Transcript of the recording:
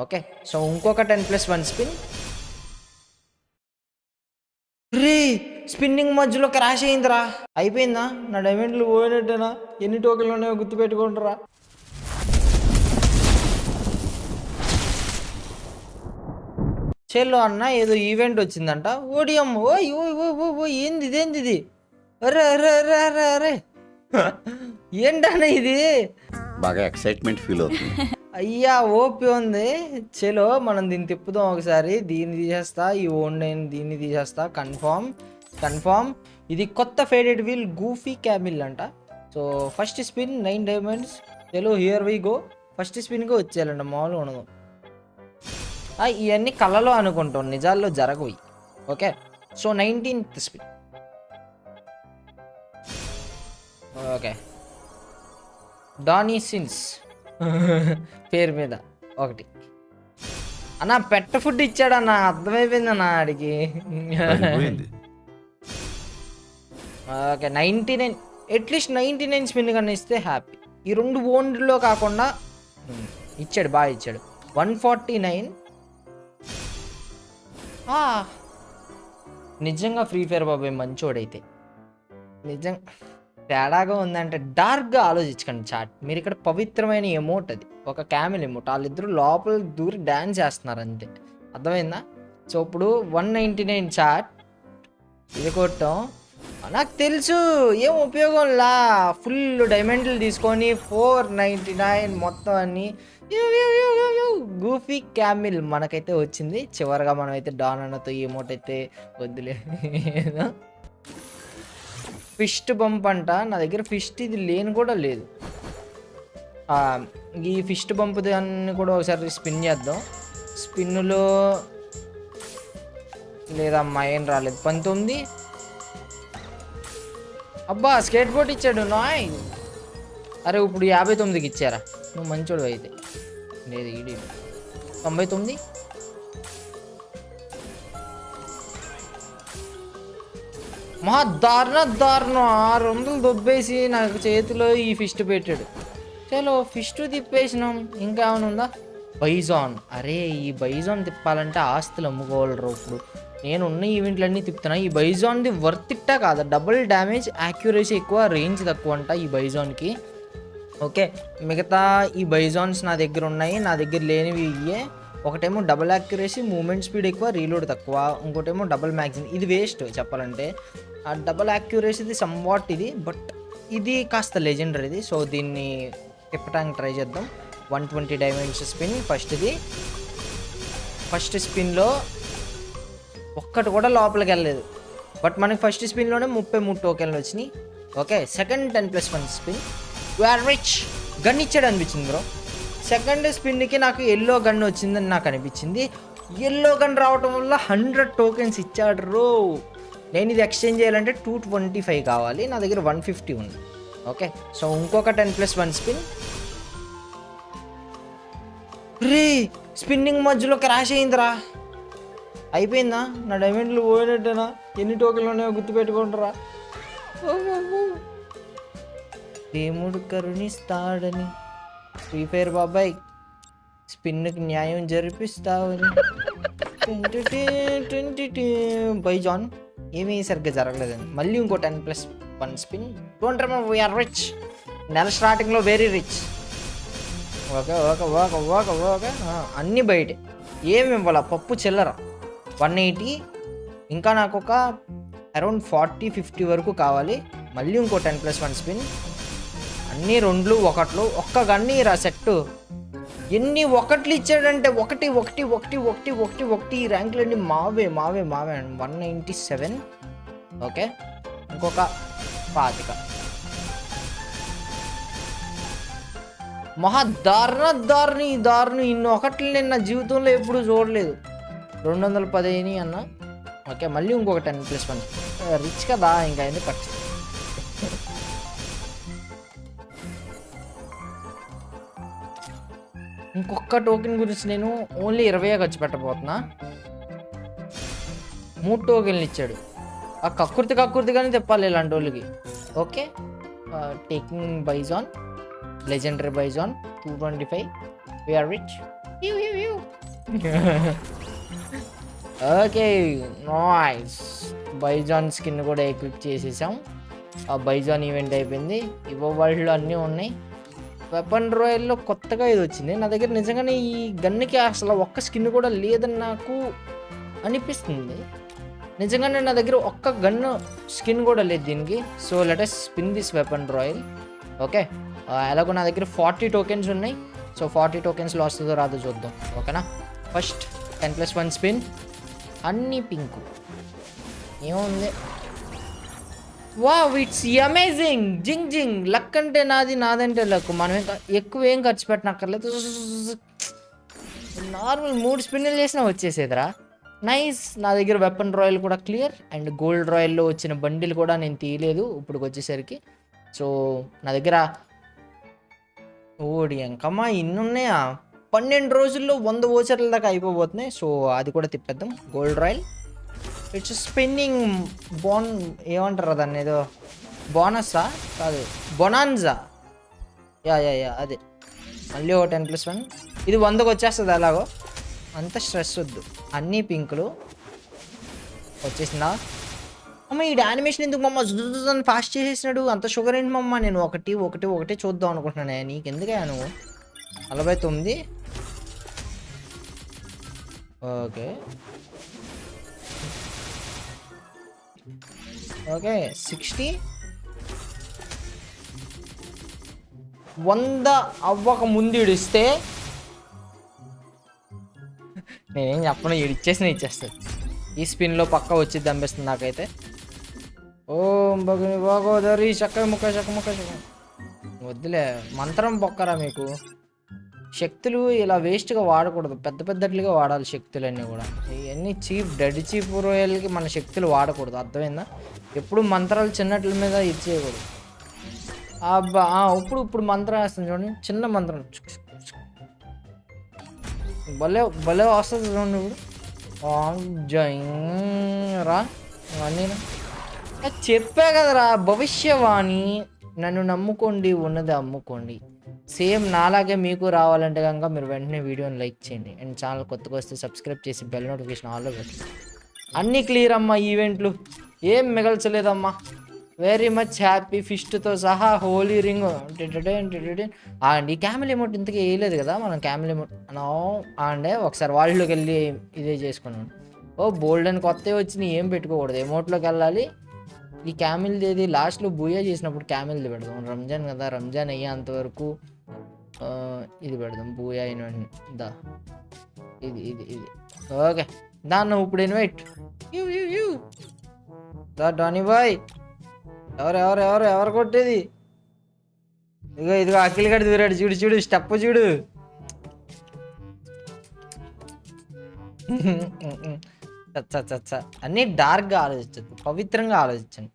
Okay, so ఇంకొక 10+1 spin. రే spinning మధ్యలో crash అయిందిరా. అయిపోయిందా? నా డైమండ్లు పోయినట్టేనా? ఎన్ని టోకెన్లు ఉన్నాయో గుర్తుపెట్టుకుంటారా. చెల్లో అన్న ఏదో ఈవెంట్ వచ్చిందంట. ఓడియమ్మ, ఓయ్ ఓయ్ ఓయ్ ఓయ్ ఓయ్, ఇదేంది ఇది? అరే అరే అరే అరే అరే ఏంటన్నా ఇది? బాగా ఎక్సైట్మెంట్ ఫీల్ అవుతుంది. అయ్యా ఓపి ఉంది. చలో మనం దీన్ని తిప్పుదాం ఒకసారి. దీన్ని తీసేస్తా, ఈ ఓన్లైన్ దీన్ని తీసేస్తా. కన్ఫామ్ ఇది కొత్త ఫేడెడ్ వీల్ గూఫీ క్యామిల్ అంట. So first spin 9 diamonds. చలో హియర్ వి గో. ఫస్ట్ స్పిన్గా వచ్చేయాలంట, మామూలుగా ఉండదు. ఇవన్నీ కళ్ళలో అనుకుంటాం, నిజాల్లో జరగవు. Okay, so 19th spin. Okay, Danny since పేరు మీద ఒకటి అన్న పెట్ట ఫుడ్ ఇచ్చాడన్న, అర్థమైపోయింది అన్న ఆడికి. ఓకే 99, అట్లీస్ట్ 99 స్పిన్ కన్నా ఇస్తే హ్యాపీ. ఈ 2 ఓన్లో కాకుండా ఇచ్చాడు, బాగా ఇచ్చాడు. 149. నిజంగా ఫ్రీ ఫైర్ బాబాయ్ మంచోడైతే. నిజంగా తేడాగా ఉందంటే డార్క్గా ఆలోచించకండి చాట్. మీరు ఇక్కడ పవిత్రమైన ఎమోట్, అది ఒక క్యామిల్ ఎమోట్. వాళ్ళిద్దరూ లోపల దూరి డ్యాన్స్ చేస్తున్నారు అంతే, అర్థమైందా? సో ఇప్పుడు 199 చాట్ ఇది కొట్టాం. నాకు తెలుసు ఏం ఉపయోగంలా. ఫుల్ డైమండ్లు తీసుకొని 499 మొత్తం అన్ని గూఫీ క్యామిల్ మనకైతే వచ్చింది. చివరిగా మనం అయితే డాన్ అన్నతో ఎమోట్ అయితే వద్దులే. ఫిస్ట్ బంప్ అంట. నా దగ్గర ఫిస్ట్ ఇది లేని కూడా లేదు. ఈ ఫిస్ట్ బంప్ దాన్ని కూడా ఒకసారి స్పిన్ చేద్దాం. స్పిన్నులో లేదమ్మా, ఏం రాలేదు. 19. అబ్బా స్కేట్ బోర్డ్ ఇచ్చాడు నాయ్. అరే ఇప్పుడు 59కి ఇచ్చారా? నువ్వు మంచోడు అయితే. లేదు ఈడి 99. మహా దారుణం 600 దొబ్బేసి నాకు చేతిలో ఈ ఫిస్ట్ పెట్టాడు. చలో ఫిస్ట్ తిప్పేసినాం. ఇంకా ఏమైనా ఉందా? బైజాన్. అరే ఈ బైజాన్ తిప్పాలంటే ఆస్తులు అమ్ముకోవాలరు. ఇప్పుడు నేను ఉన్న ఈవెంట్లన్నీ తిప్పుతున్నా. ఈ బైజాన్ది వర్త్ ఇట్టా కాదా? డబుల్ డ్యామేజ్, యాక్యురసీ ఎక్కువ, రేంజ్ తక్కువ అంట ఈ బైజాన్కి. ఓకే, మిగతా ఈ బైజాన్స్ నా దగ్గర ఉన్నాయి. నా దగ్గర లేనివి ఇయ్యే. ఒకటేమో డబుల్ యాక్యురసీ, మూమెంట్ స్పీడ్ ఎక్కువ, రీలోడ్ తక్కువ. ఇంకోటేమో డబుల్ మ్యాగ్జిన్. ఇది వేస్ట్ చెప్పాలంటే. ఆ డబుల్ యాక్యురసీది సమ్వాట్ ఇది, బట్ ఇది కాస్త లెజెండరీది. సో దీన్ని తిప్పడానికి ట్రై చేద్దాం. 120 డైమండ్స్ స్పిన్ ఫస్ట్ది. ఫస్ట్ స్పిన్లో ఒక్కటి కూడా లోపలికి వెళ్ళలేదు, బట్ మనకి ఫస్ట్ స్పిన్లోనే 33 టోకెన్లు వచ్చినాయి. Okay, second 10+1 spin. You're rich. Gun ఇచ్చాడు అనిపించింది బ్రో. సెకండ్ స్పిన్కి నాకు ఎల్లో గన్ వచ్చిందని నాకు అనిపించింది. ఎల్లో గన్ రావటం వల్ల 100 టోకెన్స్ ఇచ్చాడు రో. నేను ఇది ఎక్స్చేంజ్ చేయాలంటే 225 కావాలి, నా దగ్గర 150 ఉంది. ఓకే, సో ఇంకొక 10+1 స్పిన్. రే స్పిన్నింగ్ మధ్యలో క్రాష్ అయిందిరా. అయిపోయిందా? నా డైమండ్లు పోయినట్టేనా? ఎన్ని టోకెన్లు ఉన్నాయో గుర్తుపెట్టుకుంటారా. దేవుడు కరుణిస్తాడని, ఫ్రీ ఫైర్ బాబాయ్ స్పిన్కి న్యాయం జరిపిస్తావని. బైజాన్ ఏమీ సరిగ్గా జరగలేదని మళ్ళీ ఇంకో 10+1 spin. Don't remember we're rich. నెల స్టార్టింగ్లో very rich. Okay okay okay okay okay, అన్నీ బయటే. ఏమి ఇవ్వాల? పప్పు చిల్లర 180. ఇంకా నాకు ఒక అరౌండ్ 40-50 వరకు కావాలి. మళ్ళీ ఇంకో 10+1 స్పిన్. అన్నీ 2 1 ఒక్క గన్ని రా సెట్. ఎన్ని 1లు ఇచ్చాడంటే 1 1 1 1 1 1. ఈ ర్యాంకులన్నీ మావే 197. ఓకే, ఇంకొక 25. మహా దారుణం. ఇన్ని 1లు నేను నా జీవితంలో ఎప్పుడు చూడలేదు. 210 అయినాయి అన్న. ఓకే, మళ్ళీ ఇంకొక 10+1. రిచ్ కదా, ఇంకా అయింది ఖర్చు. ఇంకొక టోకెన్ గురించి నేను ఓన్లీ 20 ఖర్చు పెట్టబోతున్నా. 3 టోకెన్లు ఇచ్చాడు. ఆ కక్కుర్తిగానే చెప్పాలి ఇలాంటి వాళ్ళకి. ఓకే, టేకింగ్ బైజాన్, లెజెండరీ బైజాన్ 225. We are rich. Okay nice. బైజాన్ స్కిన్ కూడా ఎక్విప్ చేసేసాం. ఆ బైజాన్ ఈవెంట్ అయిపోయింది. వరల్డ్లో అన్నీ ఉన్నాయి. వెపన్ రాయల్లో కొత్తగా ఇది వచ్చింది. నా దగ్గర నిజంగానే ఈ గన్నుకి అసలు ఒక్క స్కిన్ కూడా లేదని నాకు అనిపిస్తుంది. నిజంగానే నా దగ్గర ఒక్క గన్ను స్కిన్ కూడా లేదు దీనికి. So let us spin this weapon royal. Okay, ఎలాగో నా దగ్గర 40 టోకెన్స్ ఉన్నాయి. సో 40 టోకెన్స్లో వస్తుందో రాదో చూద్దాం. ఓకేనా, ఫస్ట్ 10+1 స్పిన్. అన్నీ పింకు ఏముంది. Wow, it's amazing. జింగ్ జింగ్. లక్ అంటే నాదంటే లక్. మనం ఎక్కువ ఏం ఖర్చు పెట్టనక్కర్లేదు. నార్మల్ 3 స్పిన్నులు చేసినా వచ్చేసేదిరా. నైస్. నా దగ్గర వెపన్ రాయల్ కూడా క్లియర్. అండ్ గోల్డ్ రాయల్లో వచ్చిన బండిల్ కూడా నేను తీయలేదు ఇప్పుడు వచ్చేసరికి. సో నా దగ్గర ఓడి అంకమ్మా ఇన్ని ఉన్నాయా. 12 రోజుల్లో 100 ఓచర్ల దాకా అయిపోబోతున్నాయి. సో అది కూడా తిప్పేద్దాం. గోల్డ్ రాయల్, ఇట్స్ స్పిన్నింగ్ ఏమంటారు దాన్ని, ఏదో బోనస్సా కాదు, బొనాన్జా. యా అదే. మళ్ళీ ఓ 10+1. ఇది 100కి వచ్చేస్తుంది. అలాగో అంత స్ట్రెస్ వద్దు. అన్నీ పింకులు వచ్చేసిందా. అమ్మ ఈ యానిమేషన్ ఎందుకు మమ్మ జుజుజుని ఫాస్ట్ చేసేసినాడు. అంత షుగర్ ఏంటి మమ్మ. నేను ఒకటి చూద్దాం అనుకుంటున్నానే. నీకెందుకే నువ్వు 49. ఓకే 60. 100 అవ్వక ముందు ఇడిస్తే నేనేం చెప్పను. ఇచ్చేస్తాడు. ఈ స్పిన్లో పక్క వచ్చింది అనిపిస్తుంది నాకైతే. ఓం భగుని భగోదరి చక్క ముక్క వద్దులే. మంత్రం బొక్కరా మీకు. శక్తులు ఇలా వేస్ట్గా వాడకూడదు. పెద్దట్లుగా వాడాలి శక్తులన్నీ కూడా. ఇవన్నీ డెడ్ చీప్ రోయల్కి మన శక్తులు వాడకూడదు. అర్థమైందా. ఎప్పుడు మంత్రాలు చిన్నట్ల మీద ఇచ్చేయకూడదు. అబ్బా ఇప్పుడు మంత్రం వేస్తుంది చూడండి. చిన్న మంత్రం భలే వస్తుంది చూడండి. ఇప్పుడు రా అన్నీ చెప్పా కదరా. భవిష్యవాణి. నన్ను నమ్ముకోండి, ఉన్నది అమ్ముకోండి. సేమ్ నాలాగే మీకు రావాలంటే కనుక మీరు వెంటనే వీడియోని లైక్ చేయండి. అండ్ ఛానల్ కొత్తగా వస్తే సబ్స్క్రైబ్ చేసి బెల్ నోటిఫికేషన్ ఆల్లో పెట్టి. అన్నీ క్లియర్ అమ్మా. ఈవెంట్లు ఏం మిగల్చలేదమ్మా. Very much happy. ఫిస్ట్తో సహా హోలీ రింగ్. అండ్ ఈ క్యామెల్ ఎమౌంట్ ఇంతకీ వేయలేదు కదా మనం. క్యామెల్ ఎమౌంట్ అంటే ఒకసారి వాళ్ళలోకి వెళ్ళి ఇదే చేసుకున్నాను. బోల్డ్ అని కొత్తవి వచ్చినాయి. ఏం పెట్టుకోకూడదు. ఎమౌంట్లోకి వెళ్ళాలి. ఈ క్యామిల్ది ఏది లాస్ట్లో బూయా చేసినప్పుడు క్యామిల్ది పెడదాం. రంజాన్ కదా, రంజాన్ అయ్యేంతవరకు ఇది పెడదాం. బూయా అయిన దా ఇది ఓకే. దాన్ని ఇప్పుడు ఇన్వైట్ డానీ బాయ్. ఎవరు కొట్టేది. ఇదిగో అఖిల్ గడి దూరాడు. చూడు స్టెప్ చూడు. చచ్చ అన్నీ డార్క్గా ఆలోచించద్దు, పవిత్రంగా ఆలోచించండి.